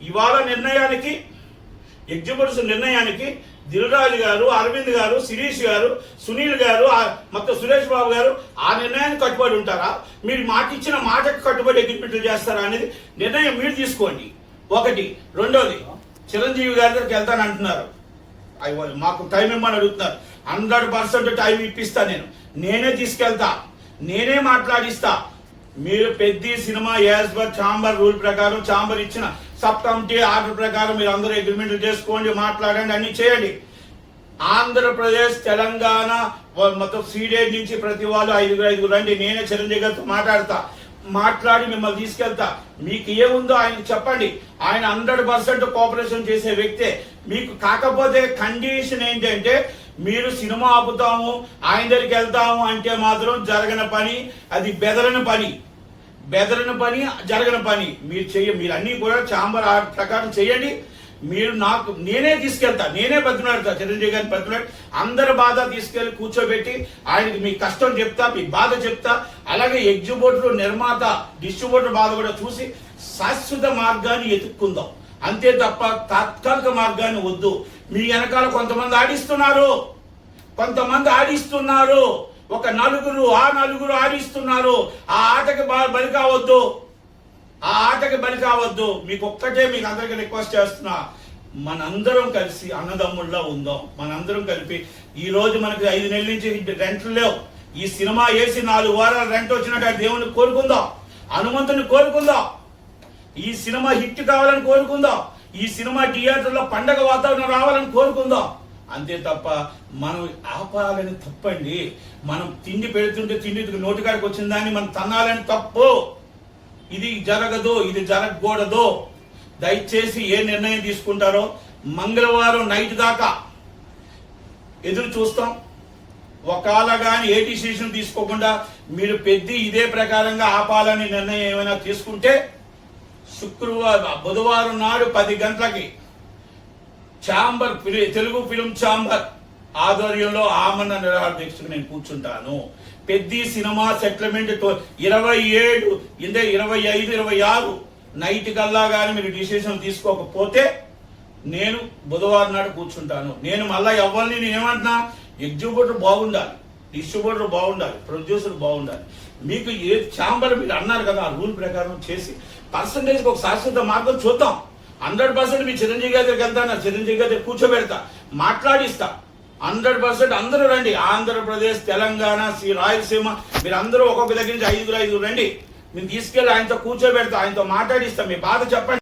ఇవాళ నిర్ణయానికి ఎగ్జిక్యూటివ్స్ నిర్ణయానికి దిల్రాజు గారు, అరవింద్ గారు, శిరీష్ గారు, సునీల్ గారు, మొత్తం సురేష్ బాబు గారు ఆ నిర్ణయానికి కట్టుబడి ఉంటారా? మీరు మాట ఇచ్చిన మాటకు కట్టుబడి అగ్రిమెంట్లు చేస్తారా అనేది నిర్ణయం మీరు తీసుకోండి. ఒకటి. రెండోది, చిరంజీవి గారి దగ్గరికి వెళ్తానంటున్నారు. మాకు టైం ఇమ్మని అడుగుతున్నారు. 100% టైం ఇప్పిస్తా. నేనే తీసుకెళ్తా, నేనే మాట్లాడిస్తా. మీరు పెద్ద cinema as per chamber rule ప్రకారం, ఛాంబర్ ఇచ్చిన సబ్ కమిటీ ఆర్డర్ ప్రకారం మీరు అందరూ అగ్రిమెంట్లు చేసుకోండి, మాట్లాడండి, అన్ని చేయండి. ఆంధ్రప్రదేశ్, తెలంగాణ మొత్తం సీడెడ్ నుంచి ప్రతి వాళ్ళు 5 రండి. నేనే చిరంజీవి గారితో మాట్లాడి మిమ్మల్ని తీసుకెళ్తా. మీకు ఏముందో ఆయన చెప్పండి. ఆయన 100% కోఆపరేషన్ చేసే వ్యక్తే. మీకు కాకపోతే కండిషన్ ఏంటంటే మీరు సినిమా ఆపుతాము, ఆయన దగ్గరికి వెళ్తాము అంటే మాత్రం జరగని పని, అది బెదరని పని, జరగని పని. మీరు అన్ని కూడా ఛాంబర్ ఆర్డర్ ప్రకారం చేయండి. మీరు నేనే తీసుకెళ్తా, నేనే బతిమాడతా, చిరంజీవి గారిని బతిమాడి అందరి బాధ తీసుకెళ్లి కూర్చోబెట్టి ఆయనకి మీ కష్టం చెప్తా, మీ బాధ చెప్తా. అలాగే ఎగ్జిక్యూటివ్, నిర్మాత, డిస్ట్రిబ్యూటర్ బాధ కూడా చూసి శాశ్వత మార్గాన్ని ఎత్తుక్కుందాం. అంతే తప్ప తాత్కాలిక మార్గాన్ని వద్దు. మీ వెనకాల కొంతమంది ఆడిస్తున్నారు. ఒక నలుగురు ఆడిస్తున్నారు. ఆ ఆటకి బలి కావద్దు. మీకు అందరికి రిక్వెస్ట్ చేస్తున్నా, మనందరం కలిసి అన్నదమ్ముళ్ళ ఉందాం. మనందరం కలిపి ఈ రోజు మనకి 5 నెలల నుంచి రెంట్లు లేవు. ఈ సినిమా వేసి 4 వారాలు రెంట్ వచ్చినట్టు దేవుని కోరుకుందాం, హనుమంతుని కోరుకుందాం. ఈ సినిమా హిట్ కావాలని కోరుకుందాం. ఈ సినిమా థియేటర్లో పండగ వాతావరణం రావాలని కోరుకుందాం. అంతే తప్ప మనం ఆపాలని తప్పండి. మనం తిండి పెడుతుంటే తిండి నోటికాడికి వచ్చిన దాన్ని మనం తన్నాలని తప్పు. ఇది జరగదు, ఇది జరగకూడదు. దయచేసి ఏ నిర్ణయం తీసుకుంటారో మంగళవారం నైట్ దాకా ఎదురు చూస్తాం. ఒకవేళ కానీ ఏ డిసిషన్ తీసుకోకుండా మీరు ఇదే ప్రకారంగా ఆపాలని నిర్ణయం ఏమైనా తీసుకుంటే బుధవారం నాడు 10 గంటలకి తెలుగు ఫిల్మ్ ఛాంబర్ ఆధ్వర్యంలో ఆమరణ నిరాహార దీక్షకు నేను కూర్చుంటాను. పెద్ద సినిమా సెటిల్మెంట్ 27, 25, 26 నైట్ కల్లా కానీ మీరు డిసిషన్ తీసుకోకపోతే నేను బుధవారం నాడు కూర్చుంటాను. నేను మళ్ళీ ఎవరిని నేనేమంటున్నా, ఎగ్జిక్యూటివ్ బాగుండాలి, డిస్ట్రిబ్యూటర్ బాగుండాలి, ప్రొడ్యూసర్ బాగుండాలి. మీకు ఏ ఛాంబర్ మీరు అన్నారు కదా, ఆ రూల్ ప్రకారం చేసి పర్సంటేజ్కి ఒక శాశ్వత మార్గం చూద్దాం. 100% మీ చిరంజీవి గారి దగ్గరికి వెళ్తాను, చిరంజీవి గారి దగ్గర కూర్చోబెడతా, మాట్లాడిస్తా. 100% అందరూ రండి. ఆంధ్రప్రదేశ్, తెలంగాణ, రాయలసీమ మీరు అందరూ ఒక్కొక్క దగ్గర నుంచి 5 రండి. నేను తీసుకెళ్ళి ఆయనతో కూర్చోబెడతా, ఆయనతో మాట్లాడిస్తా. మీ బాధ చెప్పండి.